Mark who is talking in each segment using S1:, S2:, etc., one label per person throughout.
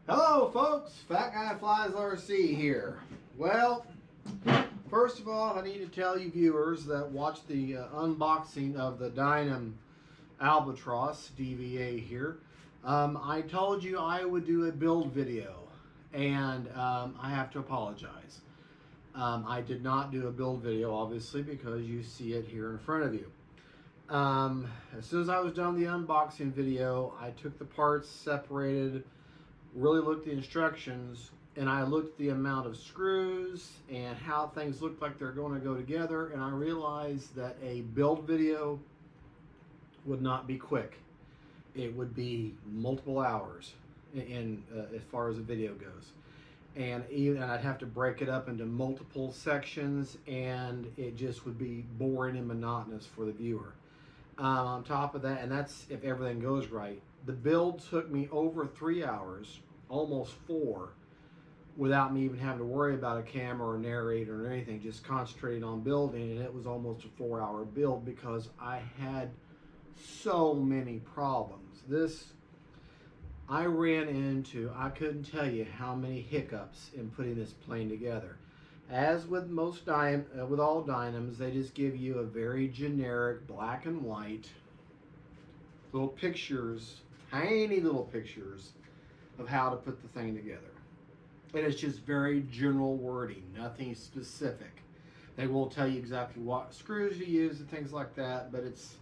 S1: Hello folks, Fat Guy Flies RC here. Well, first of all, I need to tell you viewers that watched the unboxing of the Dynam Albatros d.va here. I told you I would do a build video, and I have to apologize. I did not do a build video, obviously, because you see it here in front of you. As soon as I was done the unboxing video, I took the parts, separated, really looked at the instructions, and I looked at the amount of screws and how things look like they're going to go together, and I realized that a build video would not be quick. It would be multiple hours in as far as the video goes, and I'd have to break it up into multiple sections, and it just would be boring and monotonous for the viewer. On top of that, and that's if everything goes right, the build took me over 3 hours, almost 4, without me even having to worry about a camera or narrator or anything, just concentrating on building, and it was almost a 4-hour build because I had so many problems. I ran into, I couldn't tell you how many hiccups in putting this plane together. As with most with all Dynams, they just give you a very generic black and white little pictures, tiny little pictures of how to put the thing together. And it's just very general wording, nothing specific. They will tell you exactly what screws you use and things like that, but it's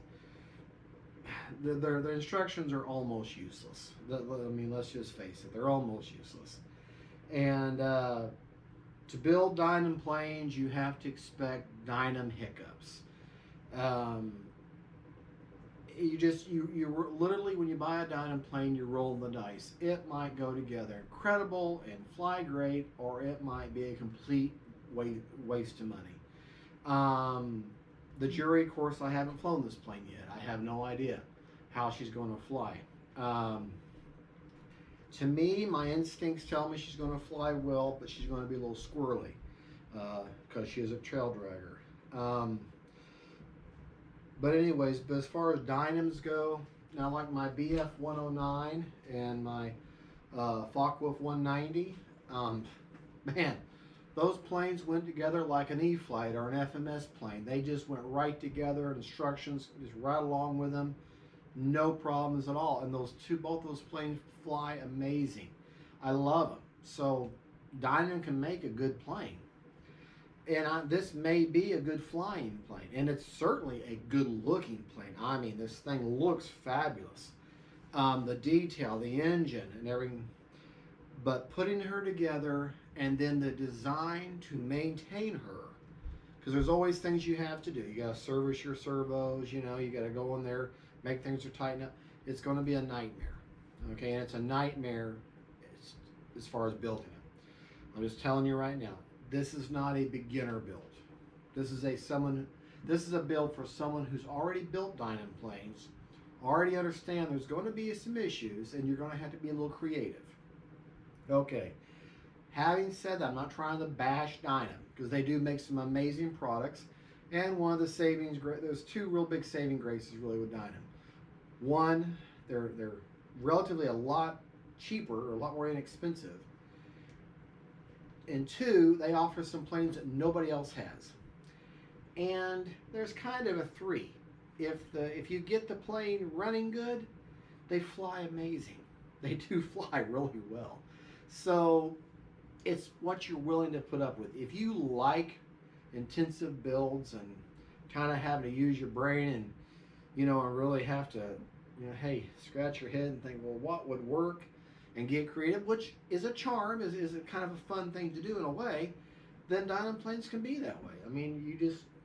S1: the instructions are almost useless. I mean, let's just face it, they're almost useless. And to build Dynam planes, you have to expect Dynam hiccups. You literally, when you buy a Dynam plane, you're rolling the dice. It might go together incredible and fly great, or it might be a complete waste of money. The jury, of course, I haven't flown this plane yet. I have no idea how she's going to fly. To me, my instincts tell me she's going to fly well, but she's going to be a little squirrely because she is a trail dragger. But anyways, but as far as Dynams go, now like my BF 109 and my Focke-Wulf 190, man, those planes went together like an E-flite or an FMS plane. They just went right together, instructions just right along with them. No problems at all, and both those planes fly amazing. I love them. So Dynam can make a good plane, and this may be a good flying plane, and it's certainly a good looking plane. I mean, this thing looks fabulous. The detail, the engine, and everything. But putting her together, and then the design to maintain her, because there's always things you have to do. You got to service your servos. You know, you got to go in there, make things tighten up. It's going to be a nightmare, okay? And it's a nightmare as far as building it. I'm just telling you right now, this is not a beginner build. This is a build for someone who's already built Dynam planes, already understand there's going to be some issues, and you're going to have to be a little creative. Okay. Having said that, I'm not trying to bash Dynam, because they do make some amazing products. And one of the savings, there's two real big saving graces really with Dynam. One, they're relatively a lot cheaper, or a lot more inexpensive. And two, they offer some planes that nobody else has. And there's kind of a three. If you get the plane running good, they fly amazing. They do fly really well. So it's what you're willing to put up with. If you like intensive builds and kind of having to use your brain and, and really have to, hey, scratch your head and think, well, what would work, and get creative, which is a charm, is a kind of a fun thing to do in a way, then Dynam planes can be that way. I mean,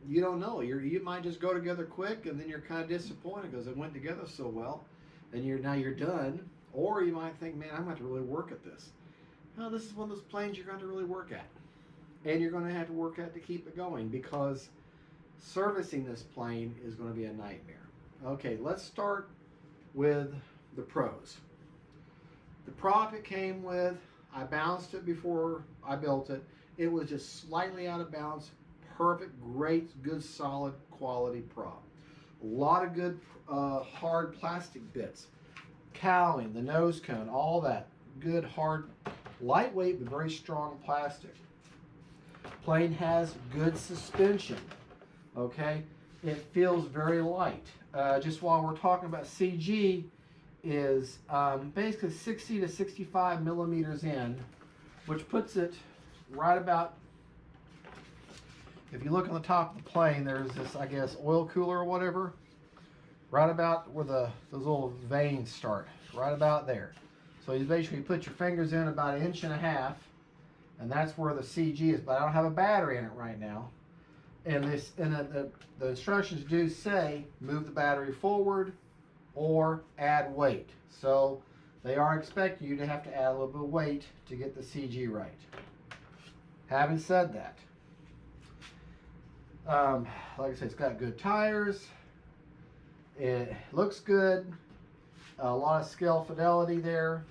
S1: you don't know. You might just go together quick, and then you're kind of disappointed because it went together so well, and now you're done. Or you might think, man, I'm going to have to really work at this. Well, this is one of those planes you're going to really work at. And you're going to have to work at to keep it going, because servicing this plane is going to be a nightmare. Okay, let's start with the pros. The prop it came with, I balanced it before I built it. It was just slightly out of balance. Perfect, great, good, solid quality prop. A lot of good hard plastic bits. Cowling, the nose cone, all that. good, hard, lightweight, but very strong plastic. Plane has good suspension. Okay, it feels very light. Just while we're talking about CG, is basically 60 to 65 millimeters in, which puts it right about, if you look on the top of the plane, there's this, I guess, oil cooler or whatever, right about where those little veins start, right about there. So you basically put your fingers in about 1.5 inches, and that's where the CG is, but I don't have a battery in it right now. And the instructions do say move the battery forward or add weight. So they are expecting you to have to add a little bit of weight to get the CG right. Having said that, like I said, it's got good tires. It looks good. A lot of scale fidelity there.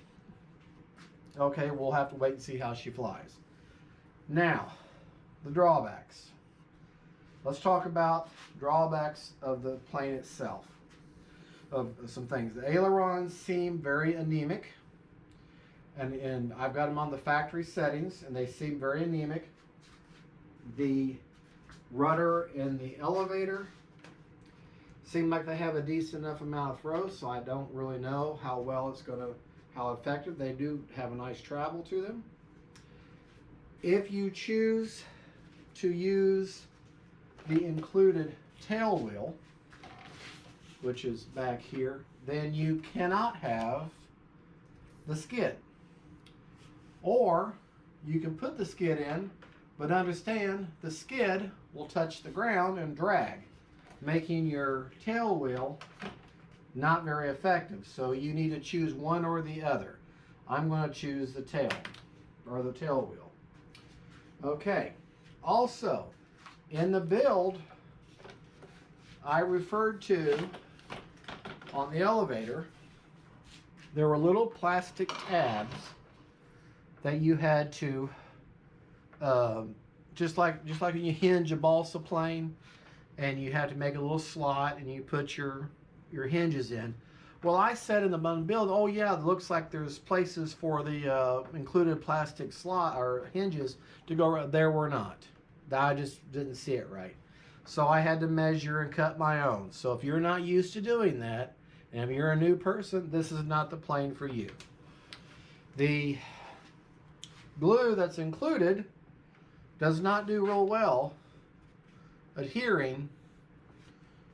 S1: Okay, we'll have to wait and see how she flies. Now, the drawbacks. Let's talk about drawbacks of the plane itself. Of some things. The ailerons seem very anemic. And I've got them on the factory settings, and they seem very anemic. The rudder and the elevator seem like they have a decent enough amount of throw, so I don't really know how well it's going to, how effective. They do have a nice travel to them. If you choose to use the included tail wheel, which is back here, then you cannot have the skid. Or you can put the skid in, but understand the skid will touch the ground and drag, making your tail wheel not very effective. So you need to choose one or the other. I'm going to choose the tail, or the tail wheel. Okay. Also, in the build, I referred to on the elevator, there were little plastic tabs that you had to, just like when you hinge a balsa plane, and you had to make a little slot and you put your hinges in. Well, I said in the build, oh yeah, it looks like there's places for the included plastic slot or hinges to go around. There were not. I just didn't see it right. So I had to measure and cut my own. So if you're not used to doing that, and if you're a new person, this is not the plane for you. The glue that's included does not do real well adhering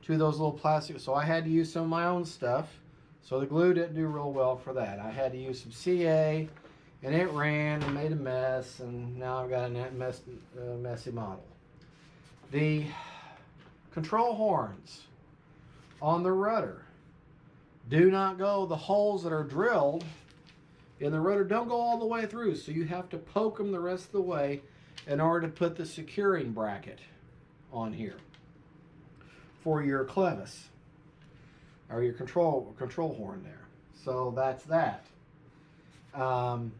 S1: to those little plastic, so I had to use some of my own stuff. So the glue didn't do real well for that. I had to use some CA, and it ran and made a mess, and now I've got a messy model. The control horns on the rudder do not go, the holes that are drilled in the rudder don't go all the way through, so you have to poke them the rest of the way in order to put the securing bracket on here for your clevis or your control horn there. So that's that. The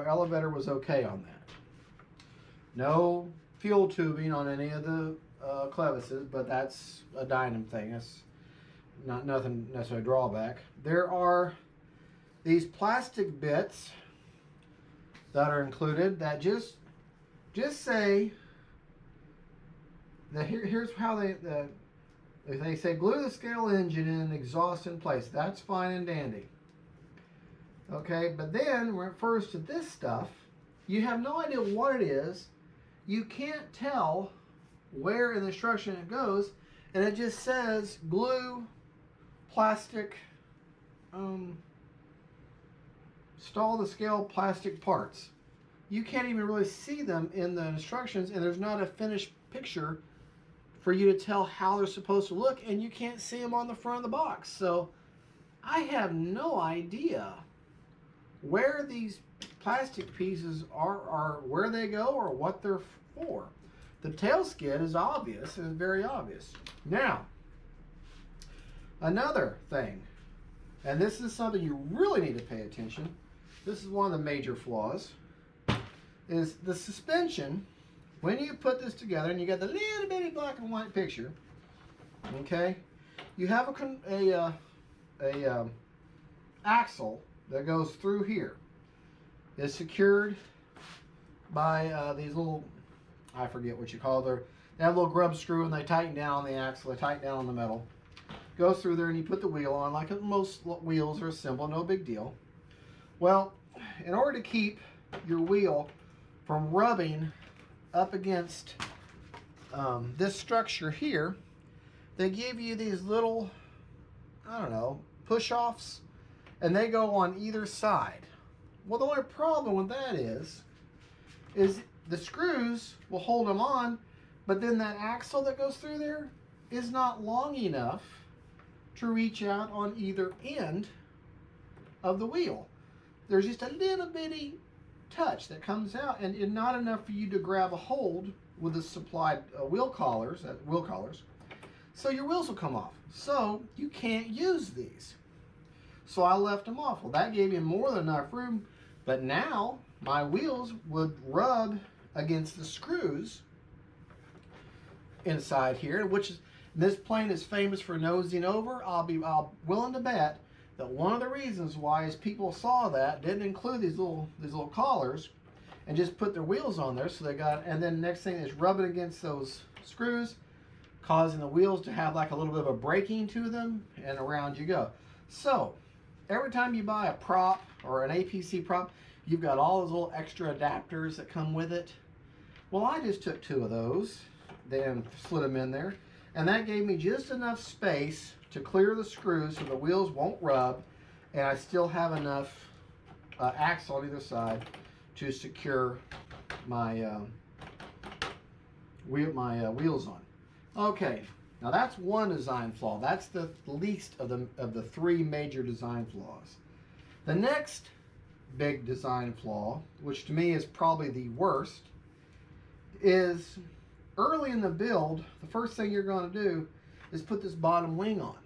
S1: elevator was okay on that. No fuel tubing on any of the clevises, but that's a Dynam thing. That's nothing necessarily a drawback. There are these plastic bits that are included that just say that here's how they say glue the scale engine and exhaust in place. That's fine and dandy. Okay, but then when it refers to this stuff, you have no idea what it is. You can't tell where in the instruction it goes, and it just says glue plastic, install the scale plastic parts. You can't even really see them in the instructions, and there's not a finished picture for you to tell how they're supposed to look, and you can't see them on the front of the box. So I have no idea where these plastic pieces are where they go or what they're for. The tail skid is obvious, and very obvious. Now, another thing, and this is something you really need to pay attention. This is one of the major flaws, is the suspension. When you put this together and you got the little bitty black and white picture, okay, you have a axle that goes through here. is secured by these little, I forget what you call it. They have a little grub screw and they tighten down on the axle, they tighten down on the metal. Goes through there and you put the wheel on like most wheels are simple, no big deal. Well, in order to keep your wheel from rubbing up against this structure here, they give you these little, I don't know, push-offs, and they go on either side. Well, the only problem with that is the screws will hold them on, but then that axle that goes through there is not long enough to reach out on either end of the wheel. There's just a little bitty touch that comes out, and not enough for you to grab a hold with the supplied wheel collars, so your wheels will come off. So you can't use these. So I left them off. Well, that gave me more than enough room, but now my wheels would rub against the screws inside here, which is, this plane is famous for nosing over. I'll willing to bet that one of the reasons why is people saw that, didn't include these little collars, and just put their wheels on there. So they got, and then next thing is rubbing against those screws, causing the wheels to have like a little bit of a braking to them, and around you go. So every time you buy a prop or an APC prop, you've got all those little extra adapters that come with it. Well, I just took 2 of those, then slid them in there, and that gave me just enough space to clear the screws so the wheels won't rub, and I still have enough axle on either side to secure my wheels on. Okay, now that's one design flaw. That's the least of the 3 major design flaws. The next big design flaw, which to me is probably the worst, is early in the build, the first thing you're going to do is put this bottom wing on.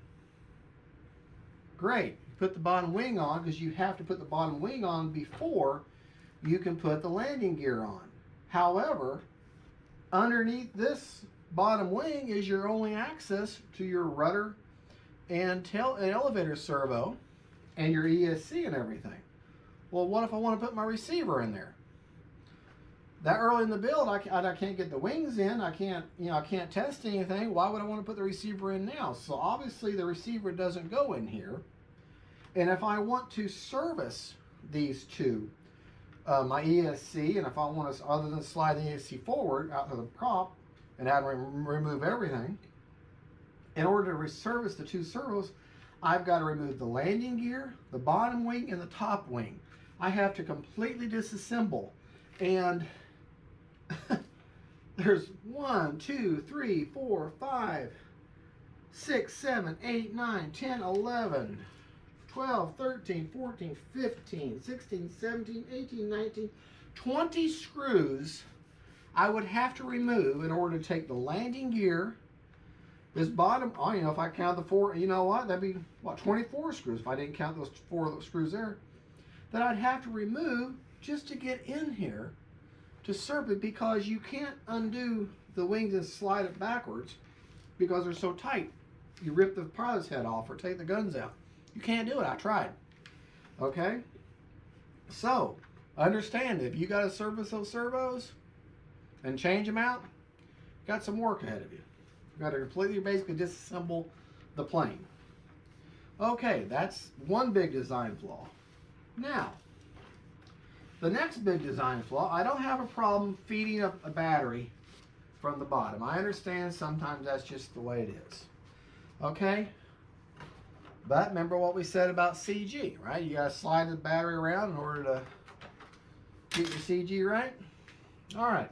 S1: Great, you put the bottom wing on because you have to put the bottom wing on before you can put the landing gear on. However, underneath this bottom wing is your only access to your rudder and elevator servo and your ESC and everything. Well, what if I want to put my receiver in there? That early in the build, I can't get the wings in. I can't test anything. Why would I want to put the receiver in now? So obviously the receiver doesn't go in here. And if I want to service these two, my ESC, and if I want to, other than slide the ESC forward out to the prop and have to remove everything, in order to service the 2 servos, I've got to remove the landing gear, the bottom wing, and the top wing. I have to completely disassemble. And there's 1, 2, 3, 4, 5, 6, 7, 8, 9, 10, 11, 12, 13, 14, 15, 16, 17, 18, 19, 20 screws I would have to remove in order to take the landing gear, this bottom, oh, if I count the 4, you know what, that'd be, what, 24 screws if I didn't count those 4 screws there, that I'd have to remove just to get in here to serve it, because you can't undo the wings and slide it backwards because they're so tight. You rip the pilot's head off or take the guns out. You can't do it. I tried. Okay? So, understand, if you got to service those servos and change them out, got some work ahead of you. You got to completely basically disassemble the plane. Okay, that's one big design flaw. Now, the next big design flaw, I don't have a problem feeding up a battery from the bottom. I understand sometimes that's just the way it is. Okay? But remember what we said about CG, right? You got to slide the battery around in order to get your CG right. All right.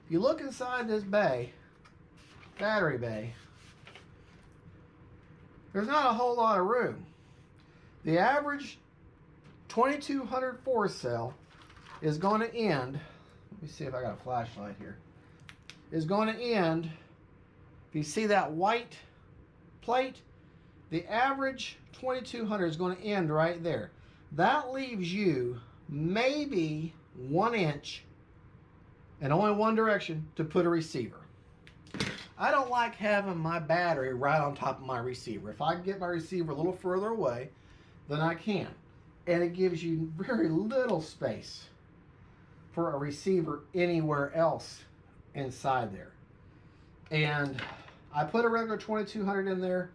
S1: If you look inside this bay, battery bay, there's not a whole lot of room. The average 2200 force cell is going to end, let me see if I got a flashlight here, is going to end, if you see that white plate, the average 2200 is going to end right there. That leaves you maybe 1 inch and only one direction to put a receiver. I don't like having my battery right on top of my receiver. If I can get my receiver a little further away, then I can. and it gives you very little space for a receiver anywhere else inside there. And I put a regular 2200 in there.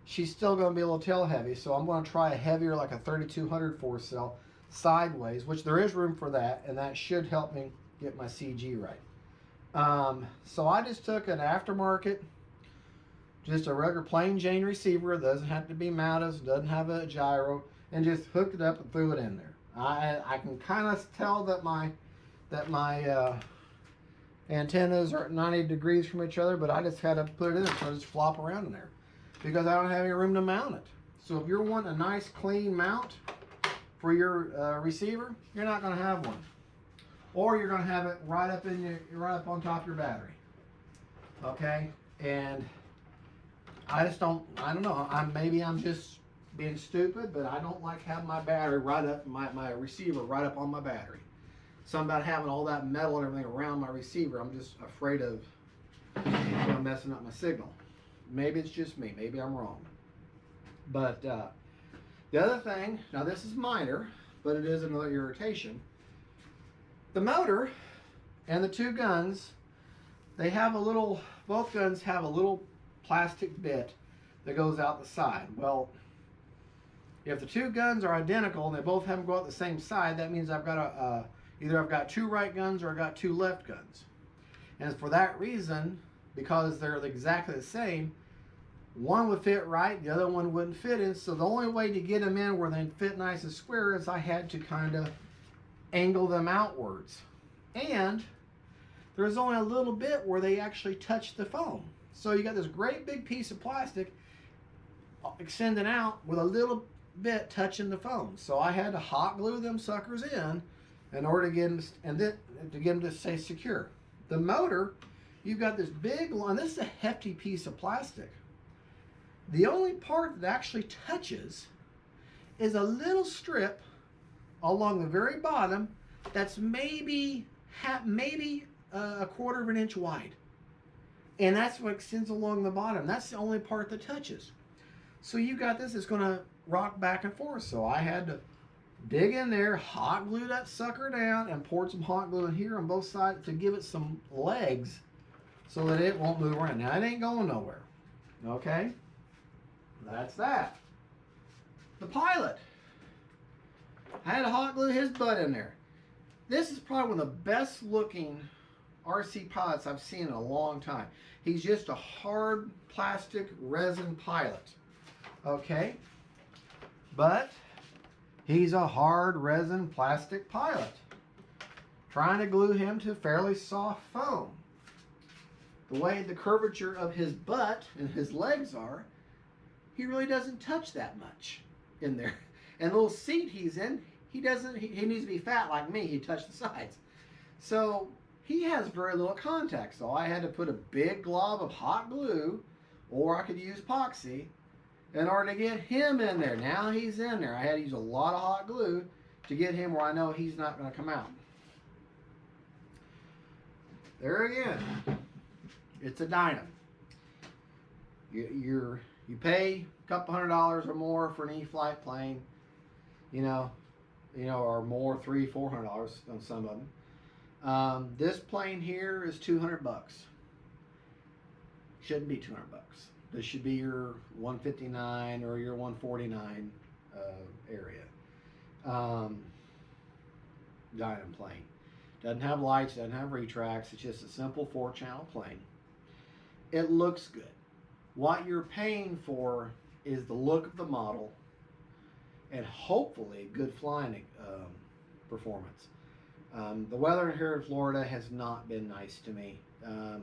S1: She's still going to be a little tail heavy, so I'm going to try a heavier, like a 3200 force cell sideways, which there is room for that, and that should help me get my CG right. So I just took an aftermarket, just a regular plain Jane receiver. It doesn't have to be mounted, doesn't have a gyro, and just hooked it up and threw it in there. I can kind of tell that my antennas are at 90 degrees from each other, but I just had to put it in so I just flop around in there because I don't have any room to mount it. So if you're wanting a nice clean mount for your receiver, you're not going to have one, or you're going to have it right up on top of your battery. Okay, and I don't know. Maybe I'm just being stupid, but I don't like having my battery right up, my receiver right up on my battery. Something about having all that metal and everything around my receiver, I'm just afraid of messing up my signal. Maybe it's just me. Maybe I'm wrong. But the other thing, now this is minor, but it is another irritation. The motor and the two guns, they have a little, both guns have a little plastic bit that goes out the side. Well, if the two guns are identical and they both have them go out the same side, that means I've got either I've got two right guns or I've got two left guns. And for that reason, because they're exactly the same, one would fit right, the other one wouldn't fit in. So the only way to get them in where they fit nice and square is I had to kind of angle them outwards. And there's only a little bit where they actually touch the foam. So you got this great big piece of plastic extending out with a little bit touching the foam. So I had to hot glue them suckers in order to get them, and then to get them to stay secure. The motor, you've got this big line. This is a hefty piece of plastic. The only part that actually touches is a little strip along the very bottom that's maybe a quarter of an inch wide. And that's what extends along the bottom. That's the only part that touches. So you got this, it's going to rock back and forth. So I had to dig in there, hot glue that sucker down, and poured some hot glue in here on both sides to give it some legs so that it won't move around. Now, it ain't going nowhere. Okay? That's that. The pilot. I had to hot glue his butt in there. This is probably one of the best looking RC pilots I've seen in a long time. He's just a hard plastic resin pilot. Okay? But he's a hard resin plastic pilot. Trying to glue him to fairly soft foam. The way the curvature of his butt and his legs are, he really doesn't touch that much in there. And the little seat he's in, he needs to be fat like me. He touched the sides. So he has very little contact. So I had to put a big glob of hot glue, or I could use epoxy, in order to get him in there. Now he's in there. I had to use a lot of hot glue to get him where I know he's not going to come out. There again, it's a Dynam. You pay a couple $100 or more for an E-flight plane, or more, $300-400 on some of them. This plane here is $200. Shouldn't be $200. This should be your 159 or your 149 area. Dynam plane. Doesn't have lights, doesn't have retracts. It's just a simple 4-channel plane. It looks good. What you're paying for is the look of the model and hopefully good flying performance. The weather here in Florida has not been nice to me. A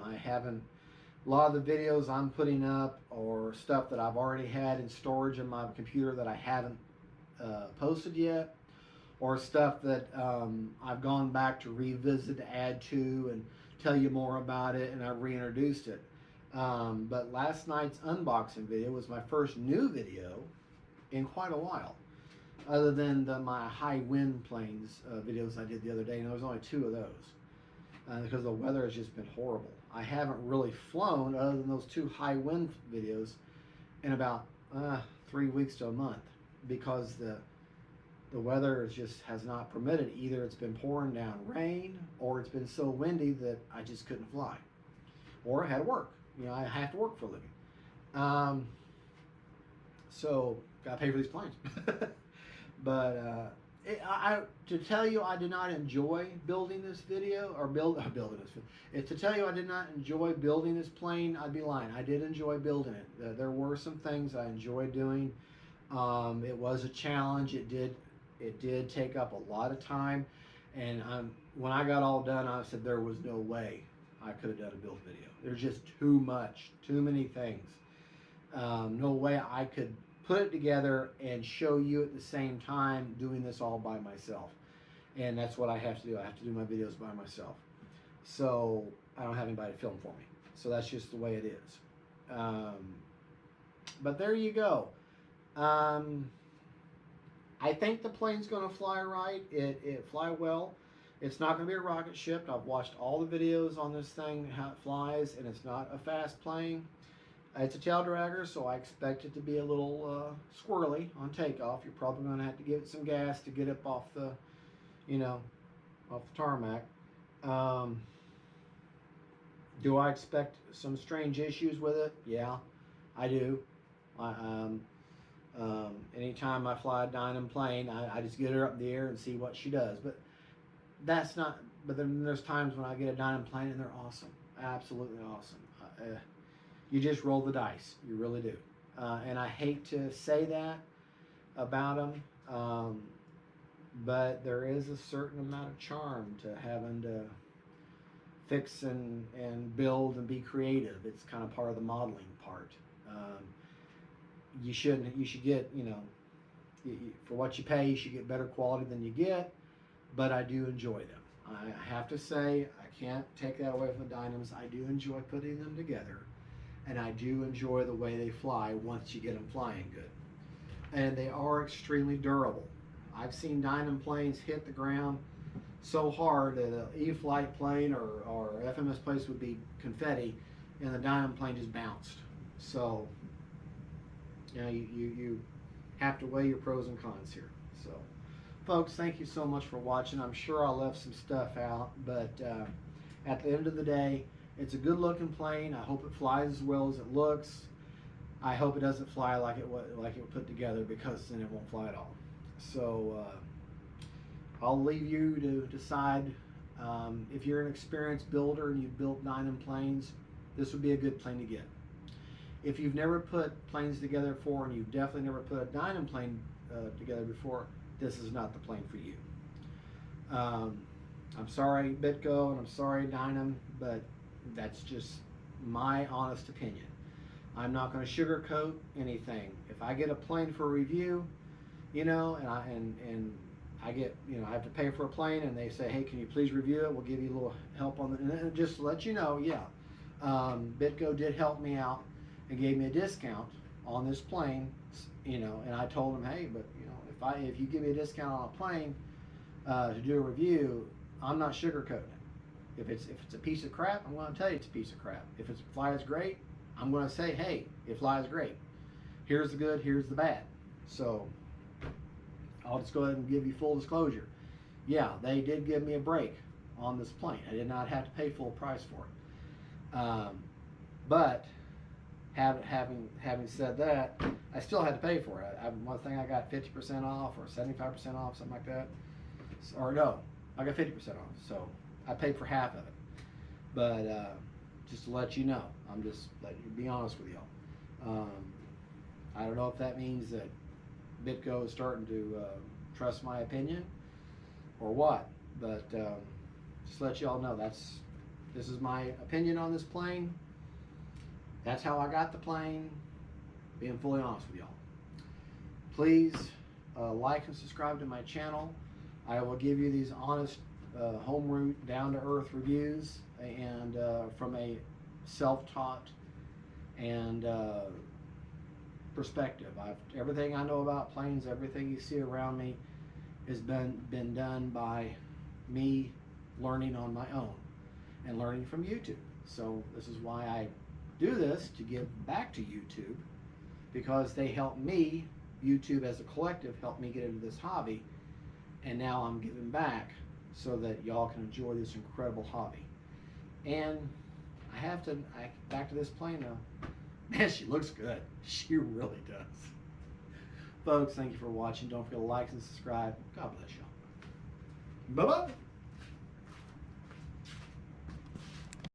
S1: lot of the videos I'm putting up or stuff that I've already had in storage in my computer that I haven't posted yet, or stuff that I've gone back to revisit, to add to, and tell you more about it, and I've reintroduced it. But last night's unboxing video was my first new video in quite a while, other than my high wind planes videos I did the other day, and there was only 2 of those because the weather has just been horrible. I haven't really flown, other than those 2 high wind videos, in about 3 weeks to a month, because the the weather has not permitted. Either it's been pouring down rain, or it's been so windy that I just couldn't fly, or I had to work. You know, I have to work for a living. So gotta pay for these planes. But to tell you I did not enjoy building this video, or building this video. If to tell you I did not enjoy building this plane, I'd be lying. I did enjoy building it. There were some things I enjoyed doing. It was a challenge. It did take up a lot of time, and when I got all done, I said there was no way I could have done a build video. There's just too many things. No way I could put it together and show you at the same time doing this all by myself. And that's what I have to do. I have to do my videos by myself. So I don't have anybody to film for me. So that's just the way it is. But there you go. I think the plane's going to fly right. It fly well. It's not going to be a rocket ship. I've watched all the videos on this thing, how it flies, and it's not a fast plane. It's a tail dragger, so I expect it to be a little squirrely on takeoff. You're probably going to have to give it some gas to get up off the, off the tarmac. Do I expect some strange issues with it? Yeah, I do. Anytime I fly a Dynam plane, I just get her up in the air and see what she does. But that's not. But then there's times when I get a Dynam plane and they're awesome, absolutely awesome. You just roll the dice, you really do. And I hate to say that about them, but there is a certain amount of charm to having to fix and build and be creative. It's kind of part of the modeling part. You should get, for what you pay, you should get better quality than you get, but I do enjoy them. I have to say, I can't take that away from the Dynams. I do enjoy putting them together, and I do enjoy the way they fly once you get them flying good. And they are extremely durable. I've seen Dynam planes hit the ground so hard that an E-flite plane or FMS place would be confetti, and the Dynam plane just bounced. So, you have to weigh your pros and cons here. So, folks, thank you so much for watching. I'm sure I left some stuff out, but at the end of the day, it's a good looking plane. I hope it flies as well as it looks. I hope it doesn't fly like it was put together, because then it won't fly at all. So I'll leave you to decide. If you're an experienced builder and you've built Dynam planes, this would be a good plane to get. If you've never put planes together before, and you've definitely never put a Dynam plane together before, this is not the plane for you. I'm sorry, Bitco, and I'm sorry, Dynam, but that's just my honest opinion. I'm not going to sugarcoat anything. If I get a plane for review, and I get, I have to pay for a plane, and they say, hey, can you please review it? We'll give you a little help on it. And just to let you know, Bitco did help me out and gave me a discount on this plane, and I told them, hey, but if you give me a discount on a plane to do a review, I'm not sugarcoating it. If it's a piece of crap, I'm going to tell you it's a piece of crap. If it flies great, I'm going to say, hey, it flies great. Here's the good, here's the bad. So I'll just go ahead and give you full disclosure. Yeah, they did give me a break on this plane. I did not have to pay full price for it. But having said that, I still had to pay for it. One thing, I got 50% off or 75% off, something like that. Or no, I got 50% off. So I paid for half of it. But just to let you know, I'm just letting you be honest with y'all. I don't know if that means that Bitco is starting to trust my opinion or what, but just to let y'all know, this is my opinion on this plane. That's how I got the plane, being fully honest with y'all. Please like and subscribe to my channel. I will give you these honest, home route, down-to-earth reviews, and from a self-taught and perspective. Everything I know about planes, everything you see around me has been done by me learning on my own and learning from YouTube. So this is why I do this, to give back to YouTube, because they help me, YouTube as a collective, help me get into this hobby, and now I'm giving back so that y'all can enjoy this incredible hobby. And back to this plane now. Man, she looks good. She really does. Folks, thank you for watching. Don't forget to like and subscribe. God bless y'all. Bye-bye.